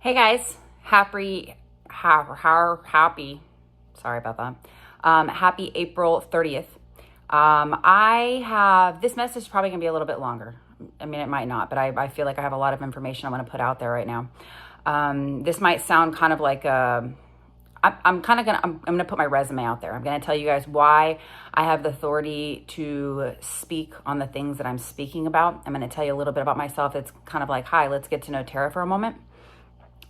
Hey guys, happy, sorry about that. Happy April 30th. This message is probably gonna be a little bit longer. I mean, it might not, but I feel like I have a lot of information I want to put out there right now. This might sound kind of like I'm gonna put my resume out there. I'm gonna tell you guys why I have the authority to speak on the things that I'm speaking about. I'm gonna tell you a little bit about myself. It's kind of like, hi, let's get to know Terrah for a moment.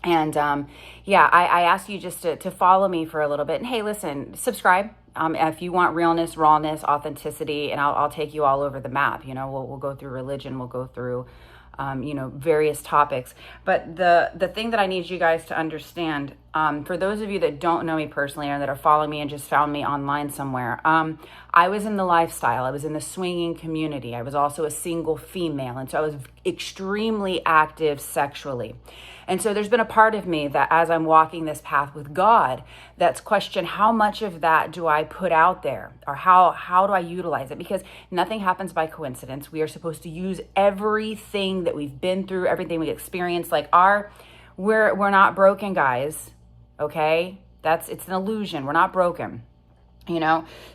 And I ask you just to follow me for a little bit. And hey, listen, subscribe. If you want realness, rawness, authenticity, and I'll take you all over the map. You know, we'll go through religion, we'll go through, various topics. But the thing that I need you guys to understand, for those of you that don't know me personally or that are following me and just found me online somewhere, I was in the lifestyle. I was in the swinging community. I was also a single female. And so I was extremely active sexually. And so there's been a part of me that as I'm walking this path with God, that's questioned how much of that do I put out there, or how do I utilize it? Because nothing happens by coincidence. We are supposed to use everything that we've been through, everything we experienced. We're not broken, guys. Okay? It's an illusion. We're not broken.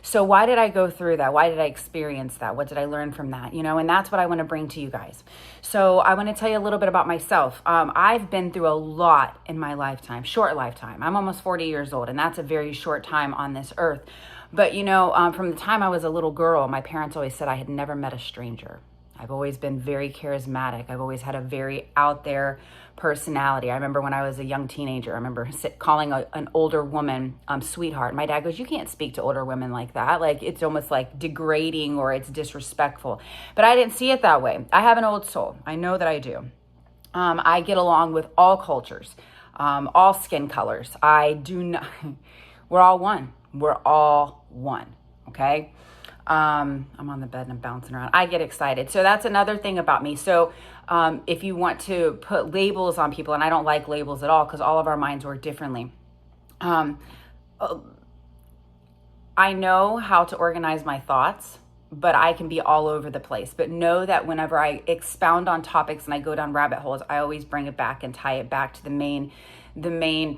So why did I go through that? Why did I experience that? What did I learn from that? And that's what I want to bring to you guys. So I want to tell you a little bit about myself. I've been through a lot in my lifetime, short lifetime. I'm almost 40 years old, and that's a very short time on this earth. But from the time I was a little girl, my parents always said I had never met a stranger. I've always been very charismatic. I've always had a very out there personality. I remember when I was a young teenager, I remember calling an older woman sweetheart. My dad goes, "You can't speak to older women like that. Like, it's almost like degrading or it's disrespectful." But I didn't see it that way. I have an old soul. I know that I do. I get along with all cultures, all skin colors. I do not, we're all one. We're all one. Okay. I'm on the bed and I'm bouncing around. I get excited. So that's another thing about me. So if you want to put labels on people, and I don't like labels at all because all of our minds work differently. I know how to organize my thoughts, but I can be all over the place. But know that whenever I expound on topics and I go down rabbit holes, I always bring it back and tie it back to the main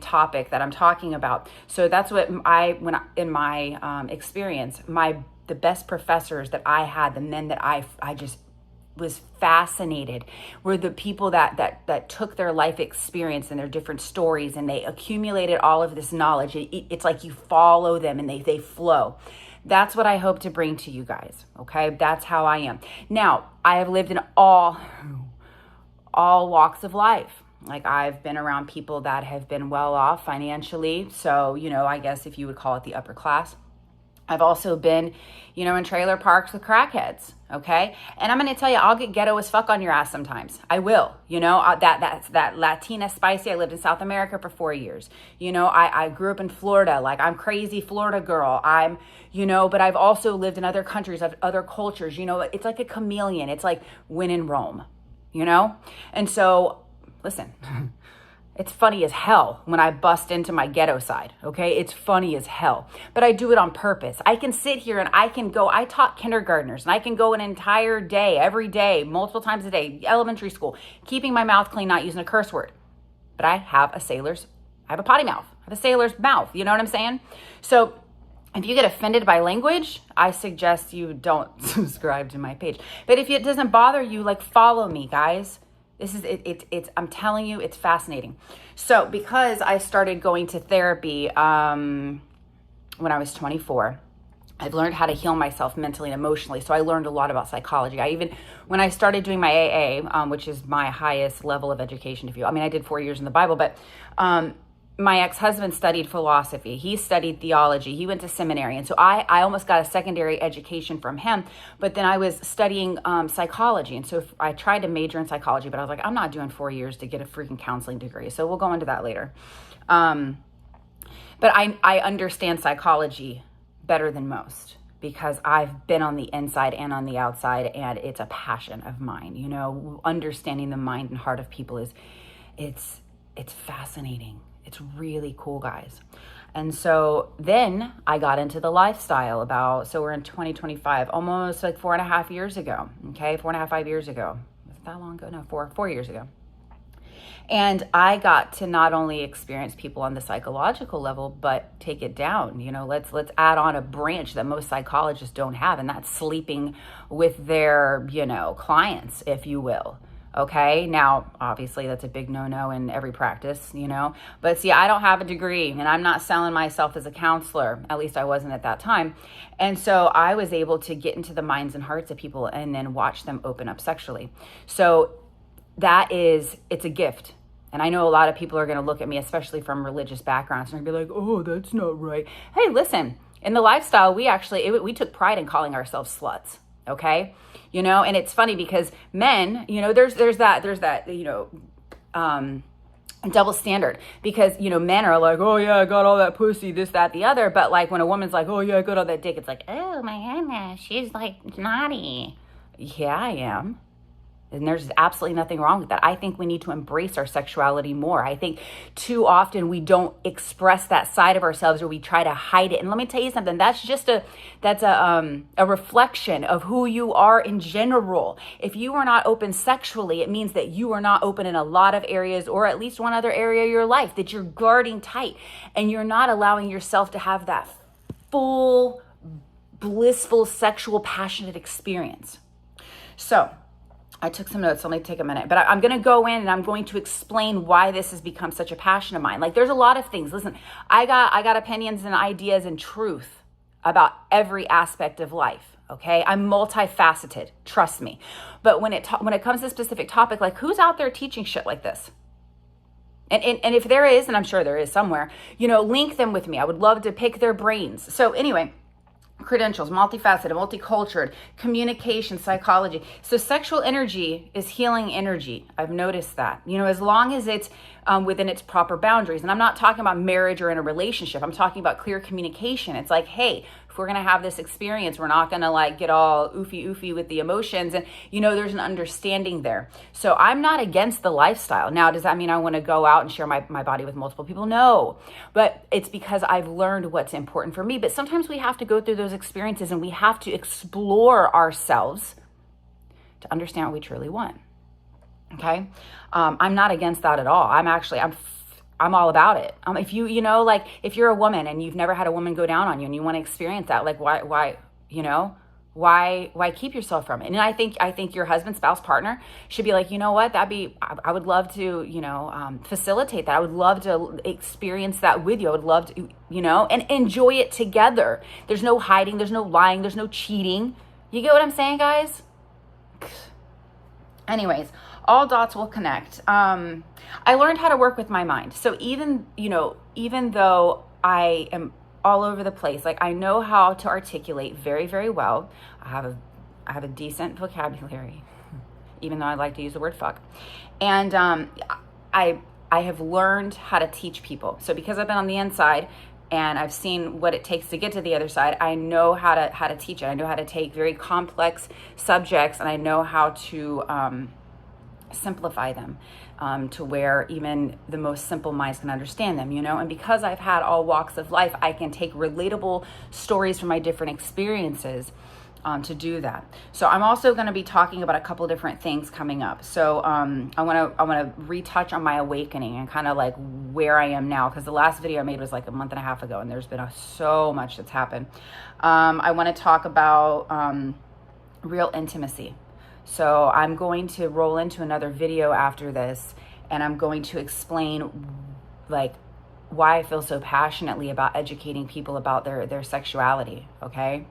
topic that I'm talking about. So that's what in my experience, the best professors that I had, the men that I just was fascinated, were the people that took their life experience and their different stories, and they accumulated all of this knowledge. It's like you follow them and they flow. That's what I hope to bring to you guys. Okay, that's how I am. Now, I have lived in all walks of life. Like, I've been around people that have been well off financially. So, I guess if you would call it the upper class. I've also been, in trailer parks with crackheads, okay? And I'm going to tell you, I'll get ghetto as fuck on your ass sometimes. I will, that's that Latina spicy. I lived in South America for 4 years. I grew up in Florida. Like, I'm crazy Florida girl. But I've also lived in other countries, other cultures. It's like a chameleon. It's like when in Rome, And so, listen, it's funny as hell when I bust into my ghetto side, okay? It's funny as hell, but I do it on purpose. I can sit here and I taught kindergartners, and I can go an entire day, every day, multiple times a day, elementary school, keeping my mouth clean, not using a curse word. But I have a potty mouth. I have a sailor's mouth, you know what I'm saying? So if you get offended by language, I suggest you don't subscribe to my page. But if it doesn't bother you, follow me, guys. This is it's I'm telling you, it's fascinating. So because I started going to therapy when I was 24, I've learned how to heal myself mentally and emotionally. So I learned a lot about psychology. When I started doing my AA, which is my highest level of education, I did 4 years in the Bible, but my ex-husband studied philosophy. He studied theology. He went to seminary. And so I almost got a secondary education from him. But then I was studying psychology. And so I tried to major in psychology, but I was like, I'm not doing 4 years to get a freaking counseling degree. So we'll go into that later. But I understand psychology better than most because I've been on the inside and on the outside, and it's a passion of mine. Understanding the mind and heart of people it's fascinating. It's really cool, guys. And so then I got into the lifestyle so we're in 2025, almost like 4.5 years ago. Okay, 4.5, 5 years ago. Was it that long ago? No, 4 years ago. And I got to not only experience people on the psychological level, but take it down. Let's add on a branch that most psychologists don't have, and that's sleeping with their, clients, if you will. Okay. Now, obviously that's a big no-no in every practice, but see, I don't have a degree and I'm not selling myself as a counselor. At least I wasn't at that time. And so I was able to get into the minds and hearts of people and then watch them open up sexually. So it's a gift. And I know a lot of people are going to look at me, especially from religious backgrounds, and be like, oh, that's not right. Hey, listen, in the lifestyle, we took pride in calling ourselves sluts. Okay. And it's funny because men, there's that, double standard, because, men are like, oh yeah, I got all that pussy, this, that, the other. But like when a woman's like, oh yeah, I got all that dick, it's like, oh my goodness, she's like naughty. Yeah, I am. And there's absolutely nothing wrong with that. I think we need to embrace our sexuality more. I think too often we don't express that side of ourselves, or we try to hide it. And let me tell you something, that's a reflection of who you are in general. If you are not open sexually, it means that you are not open in a lot of areas, or at least one other area of your life, that you're guarding tight and you're not allowing yourself to have that full, blissful, sexual, passionate experience. So I took some notes, so let me take a minute. But I'm going to go in and I'm going to explain why this has become such a passion of mine. Like, there's a lot of things. Listen, I got opinions and ideas and truth about every aspect of life. Okay, I'm multifaceted, trust me. But when it comes to a specific topic, like, who's out there teaching shit like this? And if there is, and I'm sure there is somewhere, link them with me. I would love to pick their brains. So anyway, credentials, multifaceted, multicultural, communication, psychology. So sexual energy is healing energy. I've noticed that, as long as it's within its proper boundaries. And I'm not talking about marriage or in a relationship. I'm talking about clear communication. It's like, hey, if we're going to have this experience, we're not going to like get all oofy with the emotions. And, there's an understanding there. So I'm not against the lifestyle. Now, does that mean I want to go out and share my body with multiple people? No, but it's because I've learned what's important for me. But sometimes we have to go through those experiences and we have to explore ourselves to understand what we truly want. Okay. I'm not against that at all. I'm all about it. If if you're a woman and you've never had a woman go down on you and you want to experience that, like why keep yourself from it? And I think your husband, spouse, partner should be like, what, I would love to, facilitate that. I would love to experience that with you. I would love to, and enjoy it together. There's no hiding. There's no lying. There's no cheating. You get what I'm saying, guys? Anyways, all dots will connect. I learned how to work with my mind. So even though I am all over the place, like, I know how to articulate very, very well. I have a decent vocabulary, even though I like to use the word fuck. And I have learned how to teach people. So because I've been on the inside and I've seen what it takes to get to the other side, I know how to teach it. I know how to take very complex subjects and I know how to simplify them to where even the most simple minds can understand them, and because I've had all walks of life, I can take relatable stories from my different experiences to do that. So I'm also going to be talking about a couple different things coming up. So I want to retouch on my awakening and kind of like where I am now, because the last video I made was like a month and a half ago and there's been so much that's happened. I want to talk about real intimacy. So I'm going to roll into another video after this and I'm going to explain like why I feel so passionately about educating people about their sexuality. Okay.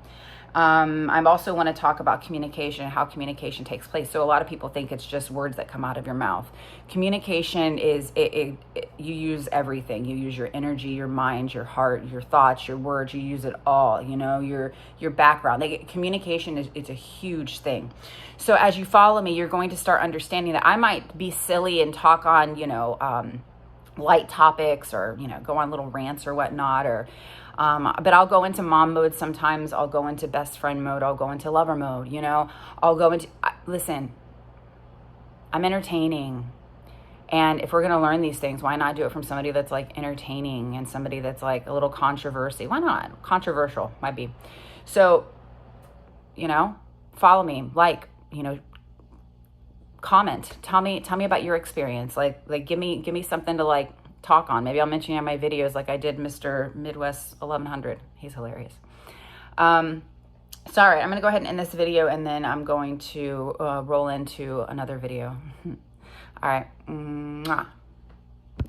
I also want to talk about communication and how communication takes place. So a lot of people think it's just words that come out of your mouth. Communication is, you use everything. You use your energy, your mind, your heart, your thoughts, your words, you use it all, your background. Communication it's a huge thing. So as you follow me, you're going to start understanding that I might be silly and talk on, light topics or, go on little rants or whatnot, or, but I'll go into mom mode sometimes. I'll go into best friend mode. I'll go into lover mode, I'll go into, listen, I'm entertaining. And if we're going to learn these things, why not do it from somebody that's like entertaining and somebody that's like a little controversy? Why not? Controversial might be. So, follow me, comment. Tell me about your experience. Like give me something to like talk on. Maybe I'll mention you in my videos like I did Mr. Midwest 1100. He's hilarious. Sorry, I'm going to go ahead and end this video, and then I'm going to roll into another video. All right. Mwah.